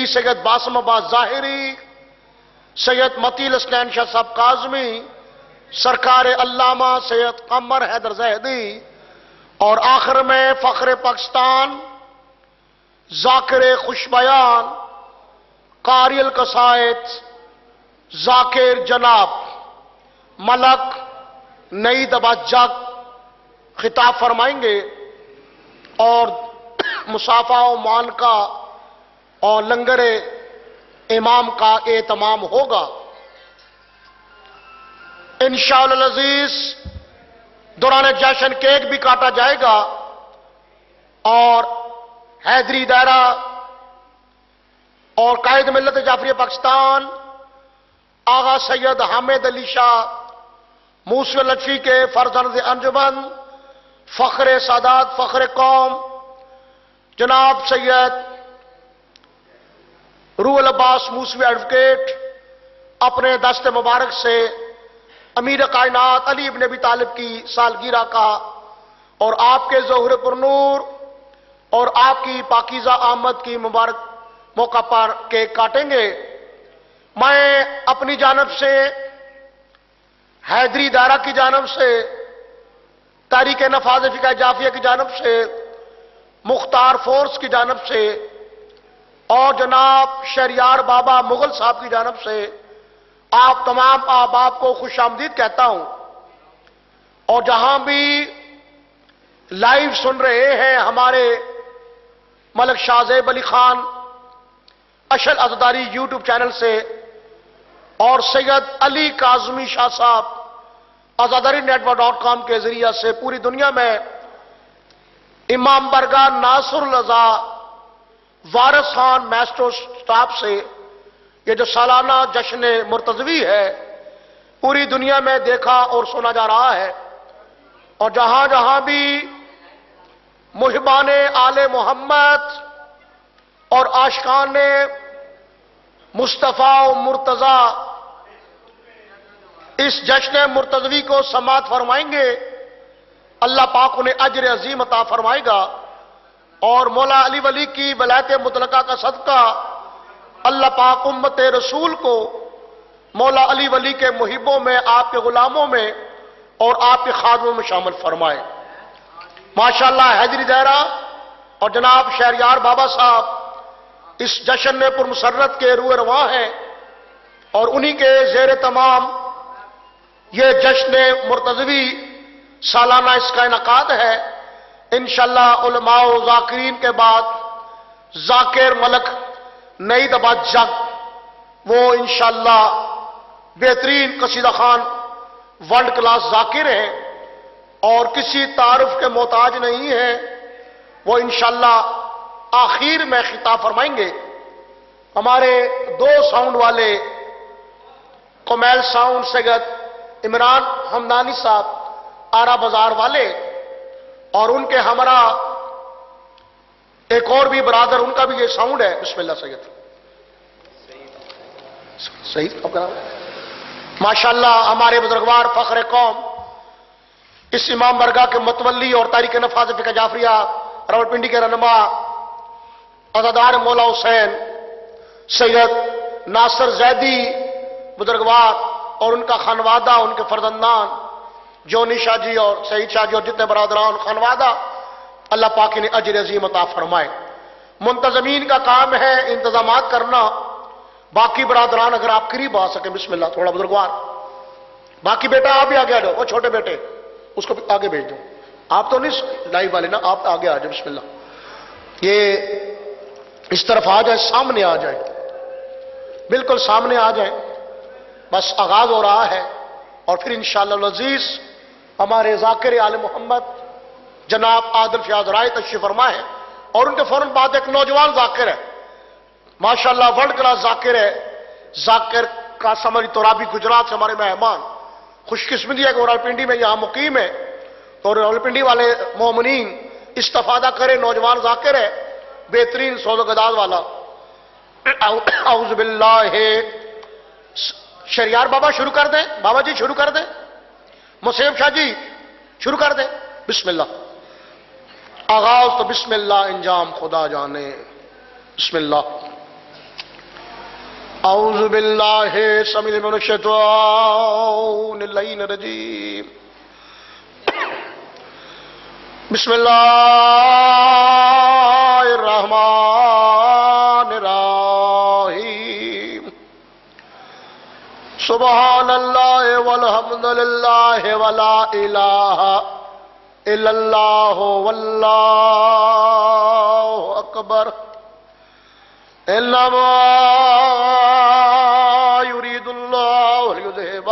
مفتی سید باسم عباس ظاہری، سید متی حسنین شاہ صاحب کاظمی، سرکار علامہ سید قمر حیدر زیدی، اور آخر میں فخر پاکستان، ذاکر خوش بیان، قاری القصائد، ذاکر جناب ملک نعید آباد جگ خطاب فرمائیں گے، اور مصافحہ و معانقہ اور لنگر امام کا اہتمام ہوگا۔ انشاءاللہ العزیز دوران جشن کیک بھی کاٹا جائے گا، اور حیدری دائرہ اور قائد ملت جعفریہ پاکستان آغا سید حامد علی شاہ موسوی لطفی کے فرزند انجمن، فخر سادات، فخر قوم جناب سید روح العباس موسوی ایڈوکیٹ اپنے دست مبارک سے امیر کائنات علی ابن ابی طالب کی سالگرہ کا اور آپ کے ظہور پر نور اور آپ کی پاکیزہ آمد کی مبارک موقع پر کیک کاٹیں گے۔ میں اپنی جانب سے، حیدری دائرہ کی جانب سے، تحریک نفاذ فقہ جعفریہ کی جانب سے، مختار فورس کی جانب سے، اور جناب شہریار بابا مغل صاحب کی جانب سے آپ تمام احباب کو خوش آمدید کہتا ہوں۔ اور جہاں بھی لائیو سن رہے ہیں ہمارے ملک شاہ زیب علی خان اشل عزداری یوٹیوب چینل سے، اور سید علی کاظمی شاہ صاحب عزاداری network.com کے ذریعہ سے پوری دنیا میں امام برگاہ ناصر الرضا وارث خان میسٹرو سٹاپ سے یہ جو سالانہ جشن مرتضوی ہے پوری دنیا میں دیکھا اور سنا جا رہا ہے، اور جہاں جہاں بھی محبان آل محمد اور عاشقان مصطفیٰ و مرتضی اس جشن مرتضوی کو سماعت فرمائیں گے، اللہ پاک انہیں اجر عظیم عطا فرمائے گا، اور مولا علی ولی کی ولایت مطلقہ کا صدقہ اللہ پاک امت رسول کو مولا علی ولی کے محبوں میں، آپ کے غلاموں میں اور آپ کے خادموں میں شامل فرمائے۔ ماشاءاللہ حیدری دائرہ اور جناب شہریار بابا صاحب اس جشن میں پرمسرت کے روح رواں ہیں، اور انہی کے زیر تمام یہ جشن مرتضوی سالانہ اس کا انعقاد ہے۔ انشاءاللہ علماء و ذاکرین کے بعد ذاکر ملک نعید آباد جگ وہ انشاءاللہ بہترین قصیدہ خان ورلڈ کلاس ذاکر ہیں اور کسی تعارف کے محتاج نہیں ہیں، وہ انشاءاللہ آخر میں خطاب فرمائیں گے۔ ہمارے دو ساؤنڈ والے کمیل ساؤنڈ سید عمران حمدانی صاحب آرا بازار والے، اور ان کے ہمراہ ایک اور بھی برادر، ان کا بھی یہ ساؤنڈ ہے۔ بسم اللہ سید صحیح ماشاءاللہ ہمارے بزرگوار فخر قوم اس امام برگاہ کے متولی اور تحریک نفاذ فقہ جعفریہ راولپنڈی کے رہنما عزادار مولا حسین سید ناصر زیدی بزرگوار اور ان کا خانوادہ، ان کے فرزندان جونی شاہ جی اور سعید شاہ جی اور جتنے برادران خانوادہ، اللہ پاک نے اجر عظیم عطا فرمائے۔ منتظمین کا کام ہے انتظامات کرنا، باقی برادران اگر آپ قریب آ سکیں، بسم اللہ تھوڑا بزرگوار، باقی بیٹا آپ بھی آگے آ جاؤ، وہ چھوٹے بیٹے اس کو آگے بھیج دو، آپ تو نہیں لائیو والے نا، آپ آگے آ جاؤ، بسم اللہ یہ اس طرف آ جائے، سامنے آ جائے، بالکل سامنے آ جائیں، بس آغاز ہو رہا ہے۔ اور پھر انشاءاللہ العزیز ہمارے ذاکر آل محمد جناب عادل فیاض رائے تشریف فرما ہے، اور ان کے فوراً بعد ایک نوجوان ذاکر ہے، ماشاءاللہ ورلڈ کلاس ذاکر ہے، ذاکر قاسم علی ترابی گجرات سے ہمارے مہمان، خوش قسمتی ہے کہ راولپنڈی میں یہاں مقیم ہے، اور راولپنڈی والے مومنین استفادہ کرے، نوجوان ذاکر ہے، بہترین سوز و گداز والا۔ اعوذ باللہ، شہریار بابا شروع کر دیں، بابا جی شروع کر دیں، مسیب شاہ جی شروع کر دیں، بسم اللہ آغاز تو بسم اللہ، انجام خدا جانے، بسم اللہ۔ اعوذ باللہ السمیع من الشیطان اللعین الرجیم بسم اللہ الرحمن الرحیم سبحان اللہ والحمد للہ ولا الہ الا اللہ واللہ اکبر انما يريد الله ليذهب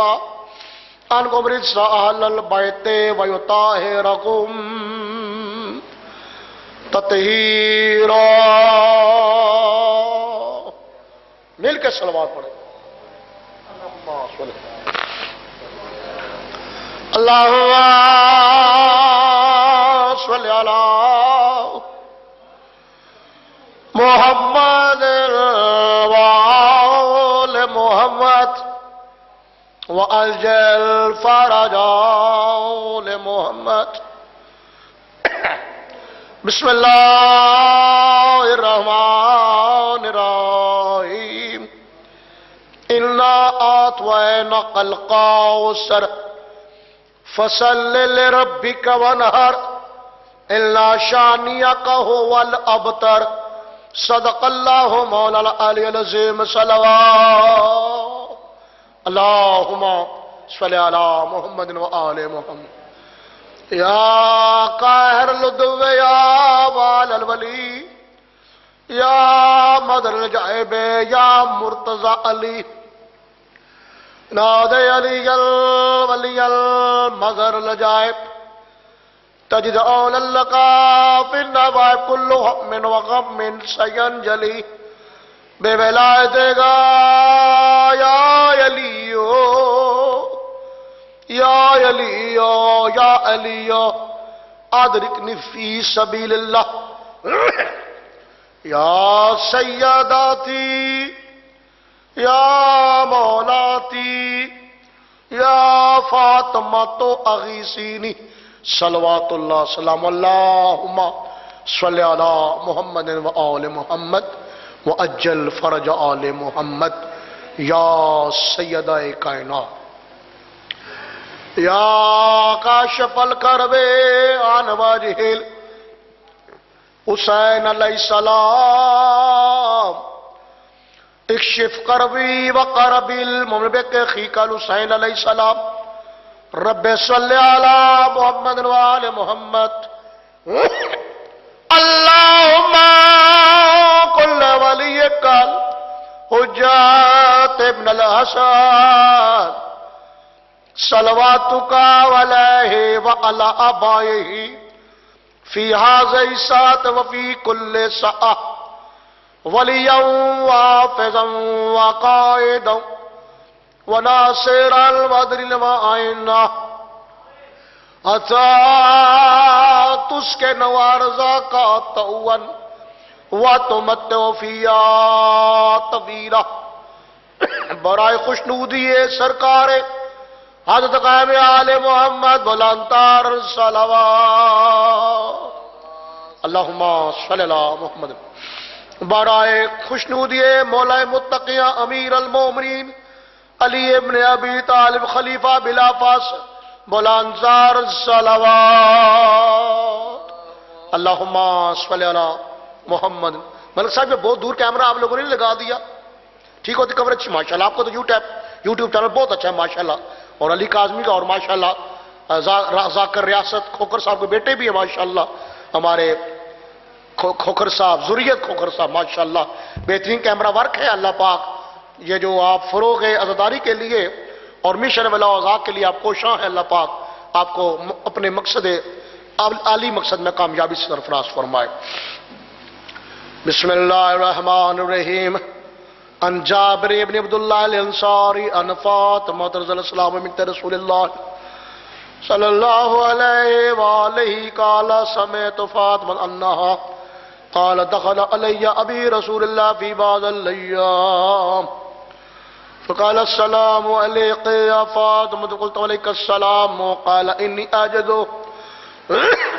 عنكم الرجس اهل البيت ويطهركم تطہیرا. مل کے صلوات پڑھیں. اللہم صلی علی محمد وآل محمد وأجل فرج آل محمد. بسم اللہ الرحمن الرحیم انا اعطیناک الکوثر فصل لربک وانحر الا شانئک هو الابتر. صدق اللہ مولا العلی العظیم. صلوات اللہم صلی علی محمد وآل محمد. یا قاہر لدو یا وال الولی یا مدر الجائب یا مرتضی علی ناد علی الولی المظہر الجائب تجد اول لکا فی النوائب کل حم وغم سینجلی بے ولایت گا یا علیو یا علیو یا علیو ادرکنی فی سبیل اللہ یا سیداتی یا مولاتی یا فاطمہ تو اغیثینی. صلوات اللہ سلام اللہم صلی علی محمد و آل محمد وعجل فرج آل محمد. یا سیدہ کائنات یا کاشف الکرب عن وجہ حسین علیہ السلام اکشف کربی وقربی المملک خیک الحسین علیہ السلام. رب صلی علی محمد و آل محمد. اللہم کل ولیک حجات ابن الحسن صلواتک علیہ وعلی آبائہ فی هذه الساعة وفی کل ساعة ولیا وحافظا وقائدا وناصر البدر المعائنہ اتات اس کے نوارزہ کا تون وتمتع فیا طویلا. برائے خوشنودی سرکار حضرت قائم آل محمد بلندتر صلوات اللہم صلی اللہ محمد. برائے خوشنودی مولا متقیہ امیر المومنین علی ابن ابی طالب خلیفہ بلا فاصل بلندتر صلوات اللہم صلی اللہ محمد. ملک صاحب یہ بہت دور کیمرہ آپ لوگوں نے لگا دیا. ٹھیک ہوتی کوریج ماشاءاللہ. آپ کو تو یوٹیوب چینل بہت اچھا ہے ماشاءاللہ. اور علی کاظمی کا اور ماشاءاللہ ذاکر ریاست کھوکھر صاحب کے بیٹے بھی ہیں ماشاءاللہ. ہمارے کھوکھر صاحب ذریت کھوکھر صاحب ماشاءاللہ بہترین کیمرہ ورک ہے. اللہ پاک یہ جو آپ فروغ عزاداری کے لیے اور مشن ولا اوزاق کے لیے آپ کوشاں ہیں اللہ پاک آپ کو اپنے مقصد عالی مقصد میں کامیابی سے سرفراز فرمائے. بسم اللہ الرحمن الرحیم. ان جابر ابن عبداللہ الانصاری ان فاطمہ رضی اللہ عنہا بنت رسول اللہ صلی اللہ علیہ وآلہ قال سمعت فاطمہ انہا قال دخل علی ابی رسول اللہ فی بعض الايام فقال السلام علیک یا فاطمہ قلت علیک السلام قال انی اجد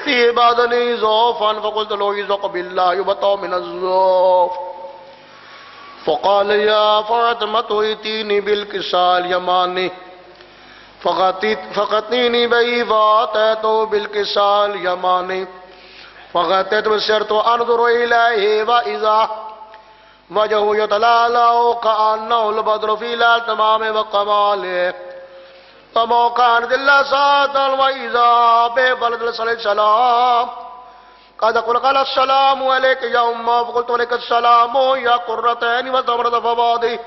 فی بدنی ضعفا فقلت لو یذق باللہ یبطأ من الضعف فقال يا فاطمة ائتيني بالكساء اليماني فقتني به فأتيته بالكساء اليماني فغطيت وسرت أنظر إليه وإذا وجهه يتلألأ كأنه البدر في ليلة تمام وكماله فما كانت إلا ساعة وإذا بولد عليه السلام قد قال السلام عليك يا أمه فقلت عليك السلام يا قرة عيني وثمرة فؤادي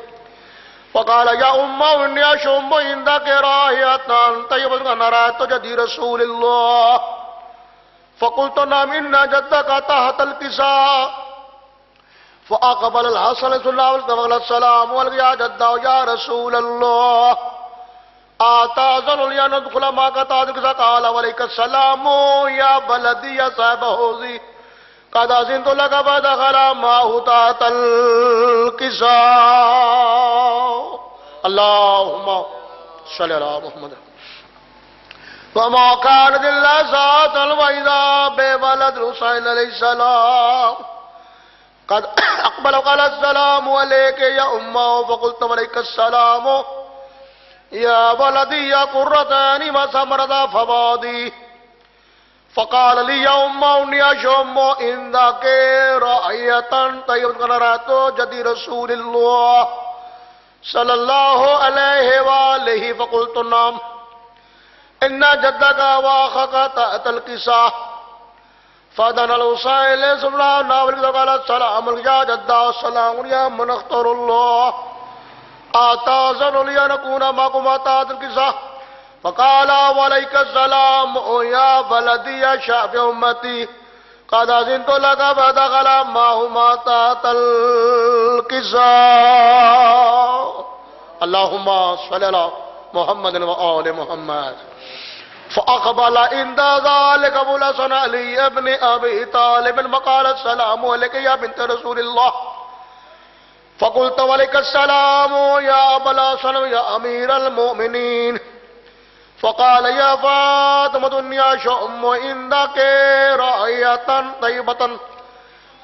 فقال يا أمه إني أشم عندك رائحة طيبة نرأت جدي رسول الله فقلت نعم إن جدك تحت الكساء فأقبل الحسن صلى الله عليه وسلم وقال السلام عليك يا جدا يا رسول الله آتاذن لي أن أدخل معك تحت الكساء قال وعليك السلام يا بلدي يا صاحب حوضي قد أذنت لك فدخل معه تحت الكساء اللهم صل على محمد وما كانت إلا ساعة وإذا بولد حسين عليه السلام قد أقبل وقال السلام عليك يا أمه فقلت وعليك السلام يا ولدي يا قرة عيني وثمرة فؤادي فقال لي يا أمه إني أشم عندك رائحة طيبة نرأت جدي رسول الله صلى الله عليه وآله فقلت نعم إن جدك وأخاك تحت الكساء فدنا الحسين صلى الله عليه وسلم قال السلام يا جدا السلام يا من اختار الله آتاذن لي أن أكون معكم تحت الكساء فقال وعليك السلام يا بلدي يا شعب أمتي قد أذنت لك فدخل معهما تحت الكساء اللهم صل على محمد وآل محمد فأقبل عند ذلك أبو الحسن علي بن أبي طالب فقال السلام عليك يا بنت رسول الله فقلت وعليك السلام يا أبا الحسن يا أمير المؤمنين فقال يا فاطمة إني أشم عندك رائحة طيبة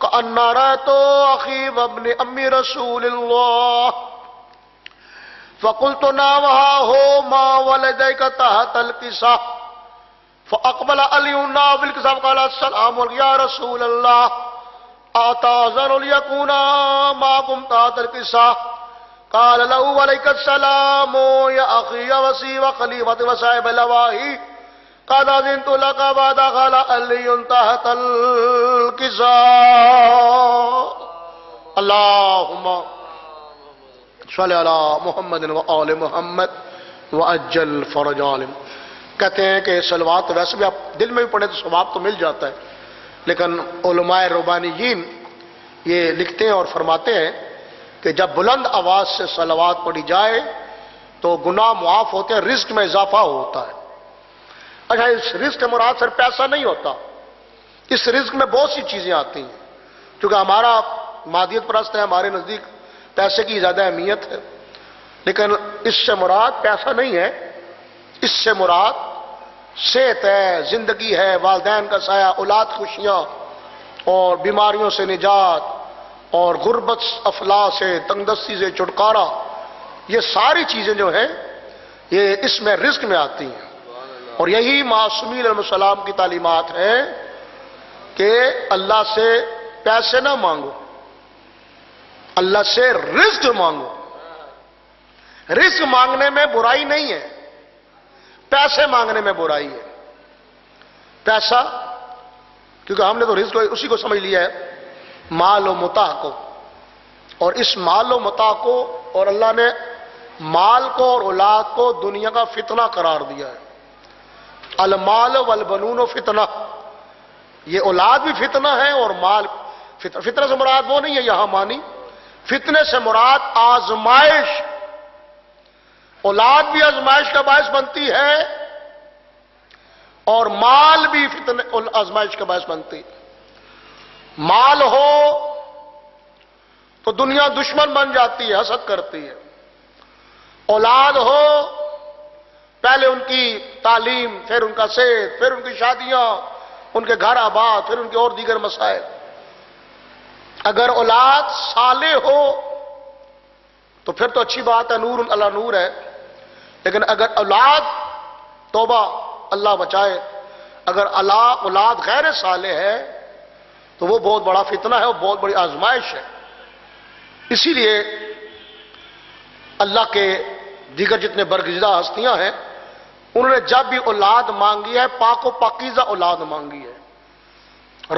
كأن رأيت أخي وابن أم رسول الله فقلت نعم ها هما ولديك تحت الكساء فأقبل علي بالكساء فقال السلام عليك يا رسول الله آتاذن ليكون معكم تحت الكساء قال له وعليك السلام يا أخي يا وسي وخليفة وصاحب الأواهي قد أذنت لك ودخل علي تحت الكساء اللهم صلی علی محمد و آل محمد وعجل فرج عالم. کہتے ہیں کہ صلوات ویسے بھی آپ دل میں بھی پڑھیں تو ثواب تو مل جاتا ہے، لیکن علماء ربانیین یہ لکھتے ہیں اور فرماتے ہیں کہ جب بلند آواز سے صلوات پڑھی جائے تو گناہ معاف ہوتے ہیں، رزق میں اضافہ ہوتا ہے. اچھا، اس رزق کے مراد صرف پیسہ نہیں ہوتا، اس رزق میں بہت سی چیزیں آتی ہیں. کیونکہ ہمارا مادیت پرست ہے، ہمارے نزدیک پیسے کی زیادہ اہمیت ہے، لیکن اس سے مراد پیسہ نہیں ہے، اس سے مراد صحت ہے، زندگی ہے، والدین کا سایہ، اولاد خوشیاں اور بیماریوں سے نجات اور غربت افلاس سے، تنگدستی سے چھٹکارا. یہ ساری چیزیں جو ہیں یہ اس میں رزق میں آتی ہیں. اور یہی معصومین علیہ السلام کی تعلیمات ہیں کہ اللہ سے پیسے نہ مانگو، اللہ سے رزق مانگو. رزق مانگنے میں برائی نہیں ہے، پیسے مانگنے میں برائی ہے. پیسہ کیونکہ ہم نے تو رزق اسی کو سمجھ لیا ہے، مال و متاع کو، اور اس مال و متاع کو اور اللہ نے مال کو اور اولاد کو دنیا کا فتنہ قرار دیا ہے. المال والبنون فتنہ، یہ اولاد بھی فتنہ ہے اور مال فتنہ سے مراد وہ نہیں ہے یہاں مانی، فتنے سے مراد آزمائش. اولاد بھی آزمائش کا باعث بنتی ہے اور مال بھی فتنے آزمائش کا باعث بنتی ہے. مال ہو تو دنیا دشمن بن جاتی ہے، حسد کرتی ہے. اولاد ہو، پہلے ان کی تعلیم، پھر ان کا صحت، پھر ان کی شادیاں، ان کے گھر آباد، پھر ان کے اور دیگر مسائل. اگر اولاد صالح ہو تو پھر تو اچھی بات ہے، نور اللہ نور ہے. لیکن اگر اولاد، توبہ اللہ بچائے، اگر اولاد غیر صالح ہے تو وہ بہت بڑا فتنہ ہے، وہ بہت بڑی آزمائش ہے. اسی لیے اللہ کے دیگر جتنے برگزیدہ ہستیاں ہیں انہوں نے جب بھی اولاد مانگی ہے پاک و پاکیزہ اولاد مانگی ہے.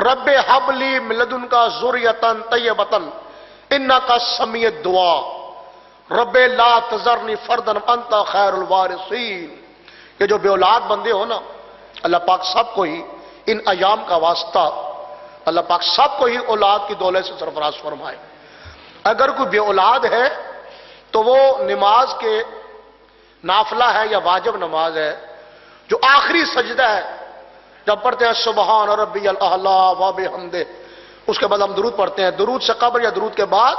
رب حب لی من لدنک ذریۃ طیبۃ انک سمیع الدعاء رب لا تذرنی فردا انت خیر الوارثین. یہ جو بے اولاد بندے ہو نا، اللہ پاک سب کو ہی ان ایام کا واسطہ اللہ پاک سب کو ہی اولاد کی دولت سے سرفراز فرمائے. اگر کوئی بے اولاد ہے تو وہ نماز کے نافلہ ہے یا واجب نماز ہے، جو آخری سجدہ ہے جب پڑھتے ہیں سبحان ربی الاعلی و بحمدہ، اس کے بعد ہم درود پڑھتے ہیں. درود سے قبل یا درود کے بعد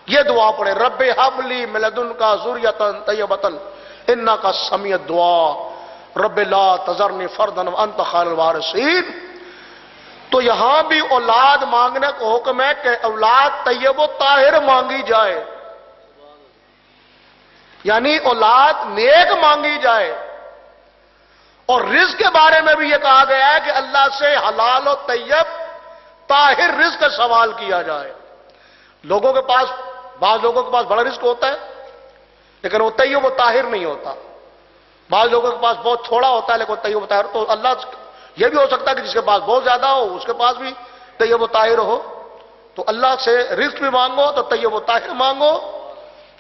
یہ دعا پڑھے، رب ہب لی من لدنک ذریۃ طیبۃ انک سمیع الدعاء رب لا تذرنی فردا وانت خیر الوارثین. تو یہاں بھی اولاد مانگنے کو حکم ہے کہ اولاد طیب و طاہر مانگی جائے، یعنی اولاد نیک مانگی جائے. اور رزق کے بارے میں بھی یہ کہا گیا ہے کہ اللہ سے حلال و طیب طاہر رزق کا سوال کیا جائے. لوگوں کے پاس، بعض لوگوں کے پاس بڑا رزق ہوتا ہے لیکن وہ طیب و طاہر نہیں ہوتا. بعض لوگوں کے پاس بہت تھوڑا ہوتا ہے لیکن وہ طیب و طاہر. تو اللہ یہ بھی ہو سکتا ہے کہ جس کے پاس بہت زیادہ ہو اس کے پاس بھی طیب و طاہر ہو. تو اللہ سے رزق بھی مانگو تو طیب و طاہر مانگو،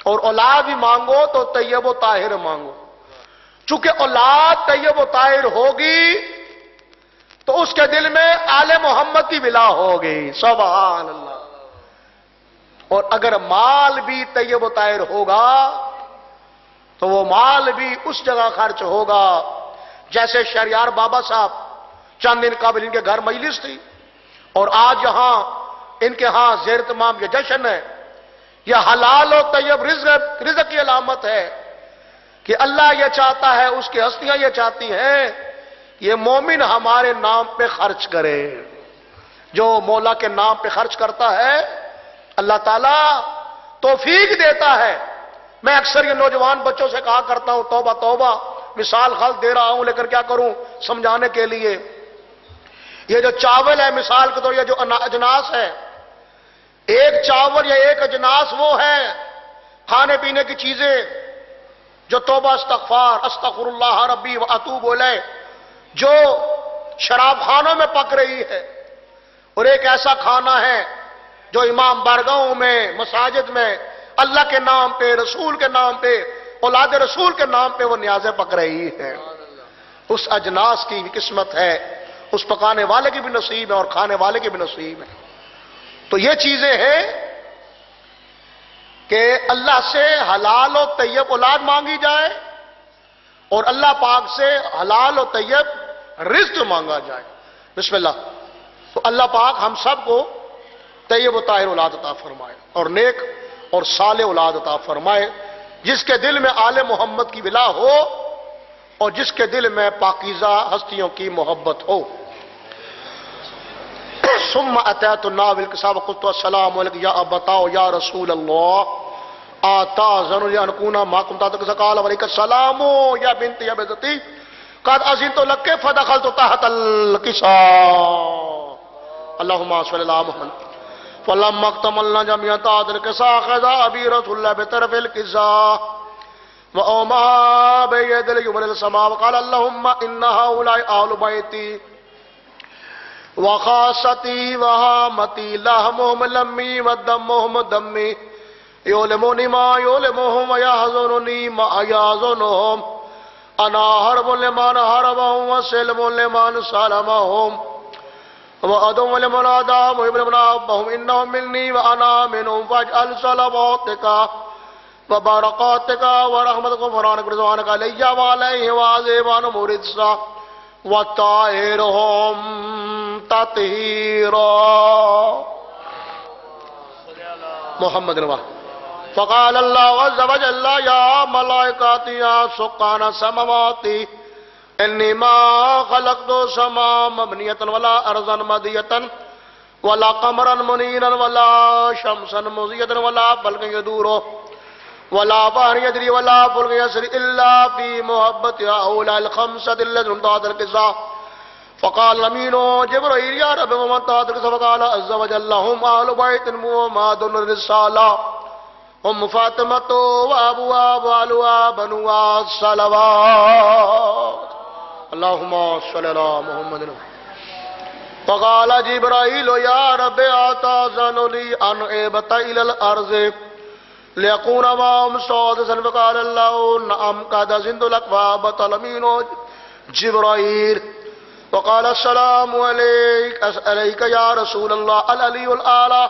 اور اولاد بھی مانگو تو طیب و طاہر مانگو. چونکہ اولاد طیب و طاہر ہوگی تو اس کے دل میں آل محمد کی ولا ہوگی. سبحان اللہ. اور اگر مال بھی طیب و طاہر ہوگا تو وہ مال بھی اس جگہ خرچ ہوگا جیسے شہریار بابا صاحب چند دن قبل ان کے گھر مجلس تھی، اور آج یہاں ان کے ہاں زیر تمام یہ جشن ہے. یہ حلال و طیب رزق کی علامت ہے کہ اللہ یہ چاہتا ہے، اس کی ہستیاں یہ چاہتی ہیں یہ مومن ہمارے نام پہ خرچ کرے. جو مولا کے نام پہ خرچ کرتا ہے اللہ تعالیٰ توفیق دیتا ہے. میں اکثر یہ نوجوان بچوں سے کہا کرتا ہوں، توبہ توبہ، مثال خاص دے رہا ہوں لیکن کیا کروں سمجھانے کے لیے. یہ جو چاول ہے مثال کے طور، یہ جو اجناس ہے، ایک چاول یا ایک اجناس وہ ہے کھانے پینے کی چیزیں جو توبہ استغفار استغفر اللہ ربی و اتوب الیہ جو شراب خانوں میں پک رہی ہے، اور ایک ایسا کھانا ہے جو امام بارگاہوں میں مساجد میں اللہ کے نام پہ، رسول کے نام پہ، اولاد رسول کے نام پہ وہ نیازیں پک رہی ہے. اس اجناس کی بھی قسمت ہے، اس پکانے والے کی بھی نصیب ہے اور کھانے والے کی بھی نصیب ہے. تو یہ چیزیں ہیں کہ اللہ سے حلال و طیب اولاد مانگی جائے اور اللہ پاک سے حلال و طیب رزق مانگا جائے. بسم اللہ. تو اللہ پاک ہم سب کو طیب و طاہر اولاد عطا فرمائے اور نیک اور صالح اولاد عطا فرمائے، جس کے دل میں آل محمد کی ولا ہو اور جس کے دل میں پاکیزہ ہستیوں کی محبت ہو. ثم اتیت النبی الکتاب وقلت السلام علیک یا ابتاؤ یا رسول اللہ آتاذن ان اکون معکم تحت قال علیک السلام یا بنت یا بنتی قد اذنت لک فدخلت تحت الکساء. اللهم صل علی محمد. فلما اكتملنا جميعا تحت الكساء اخذ ابي رسول الله بطرف الكساء وأومى بيد اليمنى إلى السماء وقال اللهم إن هؤلاء أهل بيتي وخاصتي وهامتي لحمهم لحمي ودمهم دمي يؤلمني ما يؤلمهم ويحزنني ما يحزنهم أنا حرب لمن حربهم وسلم لمن سلمهم وأدم لمن أدام وابن لمن أبهم إنهم مني وأنا منهم فاجعل صلواتك وبركاتك ورحمتك وغفرانك ورضوانك علي وعليه وعليهم مرضا وطاهرهم تطهيرا. محمد نبی. فقال الله عز وجل يا ملائكتي يا سكان السماوات إني ما خلقت السماء مبنية ولا أرضا مدية ولا قمرا منيرا ولا شمسا مضيئة ولا فلكا يدور ولا بحر يجري ولا فلك يسري إلا في محبة هؤلاء الخمسة الذين تحت القصة. فقال الأمين جبرائيل يا رب ومن تحت القصة؟ فقال عز وجل هم أهل بيت محمد الرسالة، هم فاطمة وأبوها وأهلها بنوها الصلوات. اللهم صل على محمد. فقال جبرائيل يا رب أتأذن لي أن أهبط إلى الأرض ليكون معهم سادسا؟ فقال الله نعم قد أذنت لك. فأهبط الأمين جبرائيل وقال السلام عليك يا رسول الله. العلي الأعلى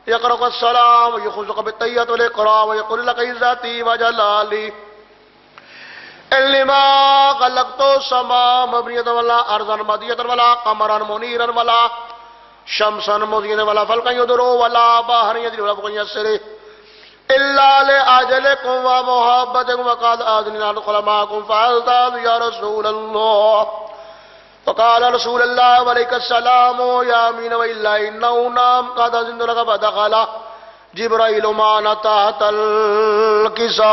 يقرأ السلام ويخرجك بالتحية والإكرام ويقول لك عزتي وجلالي إنما خلقت السماء مبنية ولا أرضا مضية ولا قمرا منيرا ولا شمسا مضية ولا فلكا يدرو ولا بحرا يجري ولا فلكا يسري إلا لأجلكم ومحبتكم. وقال آذن أن أدخل معكم فألتاذ يا رسول الله. فقال رسول الله وعليك السلام يا أمين وإلا إنه نام قد أذنت لك. فدخل جبرائيل معنا تحت الكساء.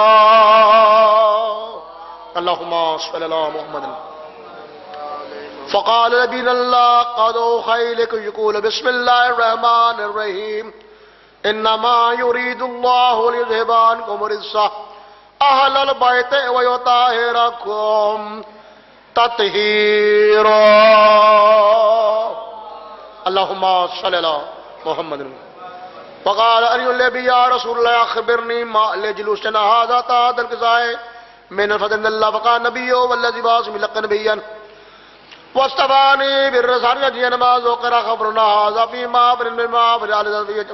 اللهم صل على محمد. فقال نبينا الله قد أوحي لك يقول بسم الله الرحمن الرحيم إنما يريد الله ليذهب عنكم الرجس أهل البيت ويطهركم تطهيرا. اللهم صل على محمد. فقال أري النبي يا رسول الله أخبرني ما لجلوسنا هذا تحت الكساء من الفضل الله. فقال النبي والذي بعثني لك نبيا واصطفاني بالرسالة جئنا ما ذكر خبرنا هذا فيما بالماء بالعلى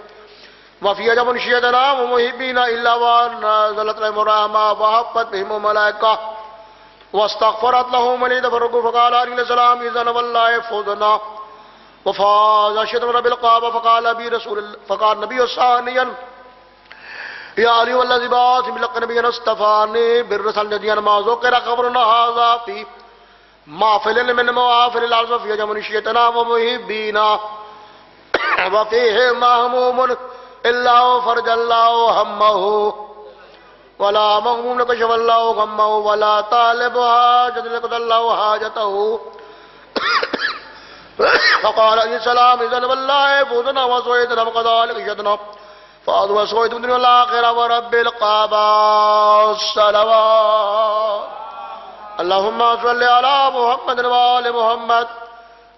وفي جب شيئنا ومحبين إلا ونزلت لهم الرحمة وحفت بهم الملائكة واستغفرت لهم وليد فرقوا. فقال عليه السلام إذن والله فوزنا وفاز شدنا بالقابة. فقال النبي ثانيا يا علي والذي بعثني لك نبيا اصطفاني بالرسالة جئنا ما ذكر خبرنا هذا في مافل من موافل الأرض وفي جب شيئنا ومحبين وفيه مهموم إلا فرج الله همه ولا مغموم لكشف الله غمه ولا طالب حاجة لقضى الله حاجته. فقال عليه السلام إذن والله فوزنا وسويدنا وكذلك شدنا فاز وسويد الدنيا والآخرة ورب القعبة الصلوات. اللهم صل على محمد وآل محمد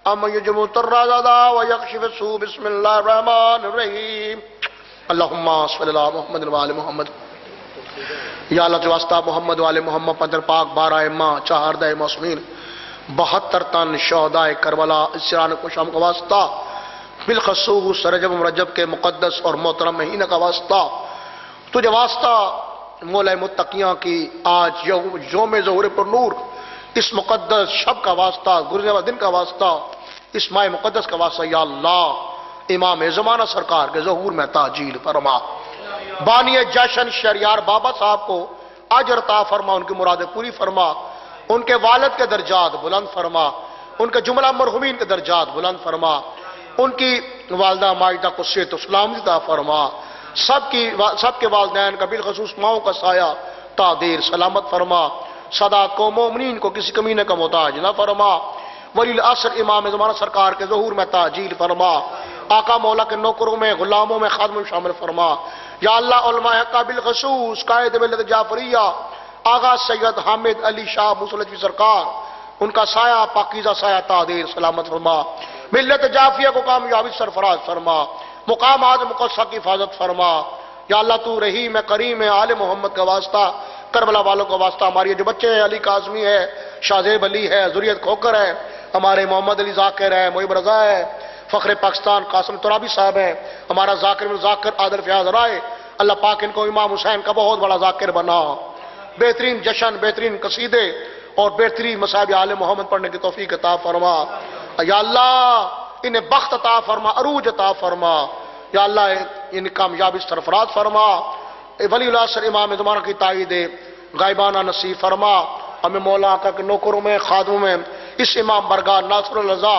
أما يجب الترازدا ويكشف السوء. بسم الله الرحمن الرحيم. اللهم صل على محمد وآل محمد. یا اللہ جو واسطہ محمد وآل محمد پندر پاک 12 ماہ 14 معصومین 72 تن شہدائے کربلا اسران کو شام کا واسطہ بالخصوص رجب مرجب کے مقدس اور محترم مہینہ کا واسطہ تجھے واسطہ مولا متقیاں کی آج یوم ظہور پر نور اس مقدس شب کا واسطہ گزرنے والے دن کا واسطہ اس ماہ مقدس کا واسطہ یا اللہ امام زمانہ سرکار کے ظہور میں تاجیل فرما. بانی جشن شہریار بابا صاحب کو اجر عطا فرما، ان کی مرادیں پوری فرما، ان کے والد کے درجات بلند فرما، ان کے جملہ مرحومین کے درجات بلند فرما، ان کی والدہ ماجدہ کو صحت و سلامتی عطا فرما، سب کے والدین کا بالخصوص ماؤں کا سایہ تا دیر سلامت فرما، سادات کو مومنین کو کسی کمینے کا محتاج نہ فرما، ولی العصر امام زمانہ سرکار کے ظہور میں تاجیل فرما، آقا مولا کے نوکروں میں غلاموں میں خادموں میں شامل فرما. یا اللہ علماء حقہ بالخصوص قائد ملت جعفریہ آغا سید حامد علی شاہ موسیٰ سرکار ان کا سایہ پاکیزہ سایہ تادیر سلامت فرما، ملت جعفریہ کو کامیابی سرفراز فرما، مقامات مقدسہ کی حفاظت فرما. یا اللہ تو رحیم ہے کریم ہے، آل محمد کا واسطہ کربلا والوں کا واسطہ ہماری جو بچے ہیں، علی قاسمی ہے، شاہزیب علی ہے، ذریت کھوکر ہے، ہمارے محمد علی ذاکر ہے، محب رضا ہے، فخر پاکستان قاسم ترابی صاحب ہیں، ہمارا ذاکر بن ذاکر عادل فیاض رائے، اللہ پاک ان کو امام حسین کا بہت بڑا ذاکر بنا، بہترین جشن، بہترین قصیدے اور بہترین مصائب آل محمد پڑھنے کی توفیق عطا فرما. یا اللہ انہیں بخت عطا فرما، عروج عطا فرما. یا اللہ ان کامیابی سرفراز فرما. ولی العصر امام زمانہ کی تائید غائبانہ نصیب فرما. ہمیں مولا آقا کے نوکروں میں خادموں میں اس امام برگاہ ناصر الرضا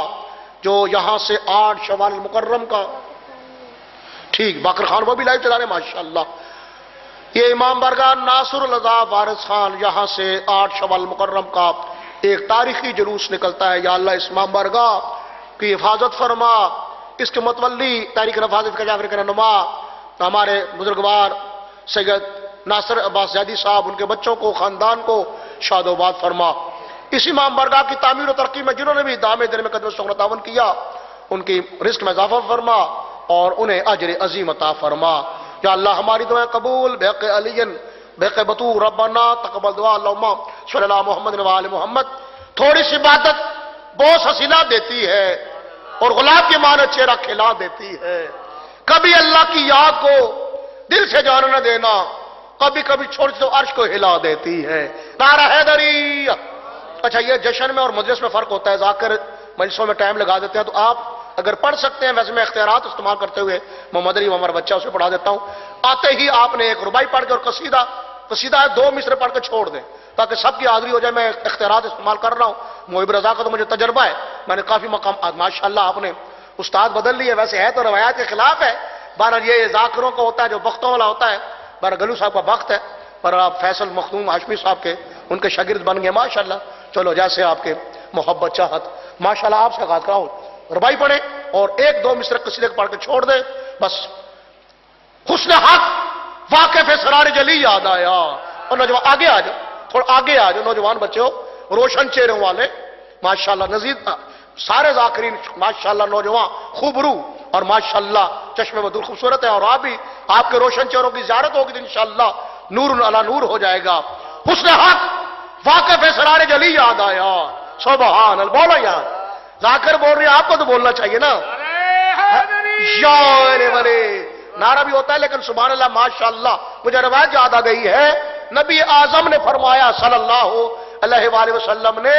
جو یہاں سے 8 شوال المکرم کا ٹھیک باقر خان وہ بھی لائیو چلا رہے ماشاءاللہ. یہ امام برگاہ ناصر الرضا وارث خان یہاں سے 8 شوال مکرم کا ایک تاریخی جلوس نکلتا ہے. یا اللہ اس امام برگاہ کی حفاظت فرما, اس کے متولی تاریخ نفاذ کا جعفری کا رہنما ہمارے بزرگوار سید ناصر عباس زیدی صاحب, ان کے بچوں کو, خاندان کو شاد و آباد فرما. اس امام برگاہ کی تعمیر و ترقی میں جنہوں نے بھی دامے دن میں قدم سخن تعاون کیا, ان کی رزق میں اضافہ فرما اور انہیں اجر عظیم عطا فرما. یا اللہ ہماری دعائیں قبول بحق علی بحق بطور ربنا تقبل دعا اللہم صلی اللہ محمد و آل محمد. تھوڑی سی عبادت بہت حسینہ دیتی ہے اور غلام کے معنی چہرہ کھلا دیتی ہے. کبھی اللہ کی یاد کو دل سے جانا نہ دینا, کبھی کبھی چھوڑ تو عرش کو ہلا دیتی ہے. نعرہ حیدری. اچھا یہ جشن میں اور مجلس میں فرق ہوتا ہے, ذاکر مجلسوں میں ٹائم لگا دیتے ہیں تو آپ اگر پڑھ سکتے ہیں, ویسے میں اختیارات استعمال کرتے ہوئے محمد علی ہمارا بچہ اسے پڑھا دیتا ہوں. آتے ہی آپ نے ایک ربائی پڑھ کے اور قصیدہ ہے 2 مصرے پڑھ کے چھوڑ دیں تاکہ سب کی حاضری ہو جائے. میں اختیارات استعمال کر رہا ہوں, محب رضا کا تو مجھے تجربہ ہے, میں نے کافی مقام ماشاءاللہ آپ نے استاد بدل لیے, ویسے ہے تو روایات کے خلاف ہے. بہرحال یہ ذاکروں کا ہوتا ہے جو بختوں والا ہوتا ہے. بہرحال گلو صاحب کا بخت ہے, پر آپ فیصل مخدوم ہاشمی صاحب کے ان کے شاگرد بن گئے ماشاءاللہ. چلو جیسے آپ کے محبت چاہت ماشاءاللہ آپ سے آغاز کراؤ, ربائی پڑھیں اور 1-2 مصرے قصیدے پڑھ کے چھوڑ دیں بس. حسن حق واقف سرار جلی یاد آیا. اور نوجوان آگے آ جاؤ, تھوڑا آگے آ جاؤ, نوجوان بچے ہو, روشن چہروں والے ماشاءاللہ, نزید سارے ذاکرین ماشاءاللہ نوجوان خوب رو اور ماشاءاللہ چشمے بدور خوبصورت ہے. اور آپ کے روشن چہروں کی زیارت ہوگی تو انشاءاللہ نور علی نور ہو جائے گا. حسن حق واقف سرار جلی یاد آیا. سبحان اللہ. بولو یار, ذاکر بول رہے ہیں, آپ کو تو بولنا چاہیے نا. نعرہ بھی ہوتا ہے لیکن سبحان اللہ ماشاءاللہ. مجھے روایت یاد آ گئی ہے, نبی اعظم نے فرمایا صلی اللہ علیہ وآلہ وسلم نے,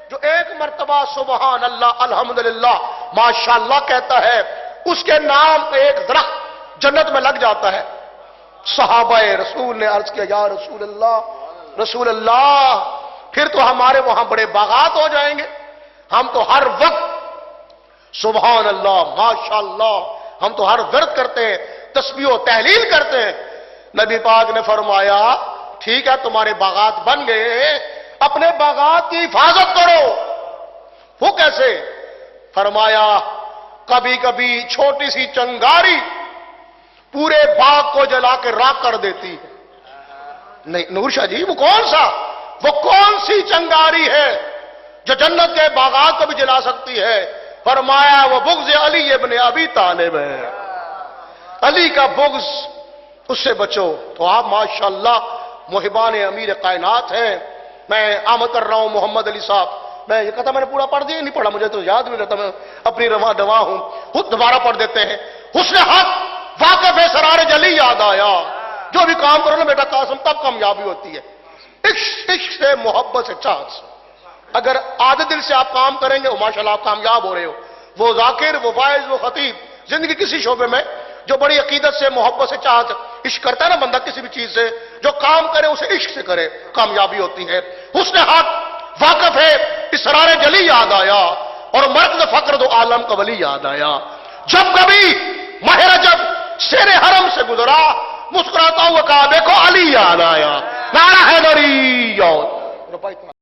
جو ایک مرتبہ سبحان اللہ الحمدللہ ماشاءاللہ کہتا ہے, اس کے نام پہ ایک درخت جنت میں لگ جاتا ہے. صحابہ رسول نے عرض کیا یا رسول اللہ پھر تو ہمارے وہاں بڑے باغات ہو جائیں گے, ہم تو ہر وقت سبحان اللہ ماشاءاللہ ہم تو ہر ورد کرتے ہیں, تسبیح و تحلیل کرتے ہیں. نبی پاک نے فرمایا ٹھیک ہے تمہارے باغات بن گئے, اپنے باغات کی حفاظت کرو. وہ کیسے؟ فرمایا کبھی کبھی چھوٹی سی چنگاری پورے باغ کو جلا کے راکھ کر دیتی ہے. نہیں نور شاہ جی وہ کون سی چنگاری ہے جو جنت کے باغات کو بھی جلا سکتی ہے؟ فرمایا وہ بغض علی ابن ابی طالب ہے. علی کا بغض, اس سے بچو. تو آپ ماشاءاللہ محبان امیر کائنات ہیں. میں آمد کر رہا ہوں محمد علی صاحب, میں یہ کہتا میں نے پورا پڑھ دیا, نہیں پڑھا مجھے تو یاد نہیں رہتا, میں اپنی رواں دوا ہوں. خود دوبارہ پڑھ دیتے ہیں. حسن حق واقف سرار جلی یاد آیا. جو بھی کام کرو نا بیٹا قاسم تب کامیابی ہوتی ہے. عشق سے, محبت سے, چاہت سے. اگر آدھے دل سے آپ کام کریں گے وہ ماشاءاللہ آپ کامیاب ہو رہے ہو. وہ ذاکر, وہ فائز, وہ خطیب زندگی کسی شعبے میں جو بڑی عقیدت سے, محبت سے, چاہت عشق کرتا ہے نا بندہ کسی بھی چیز سے, جو کام کرے اسے عشق سے کرے, کامیابی ہوتی ہے. حسن حق واقف ہے اسرار جلی یاد آیا اور مرد فقر دو عالم کا ولی یاد آیا. جب کبھی ماہ رجب شیر حرم سے گزرا مسکراتا ہوا کہا دیکھو علی یاد آیا. نعرہ حیدری.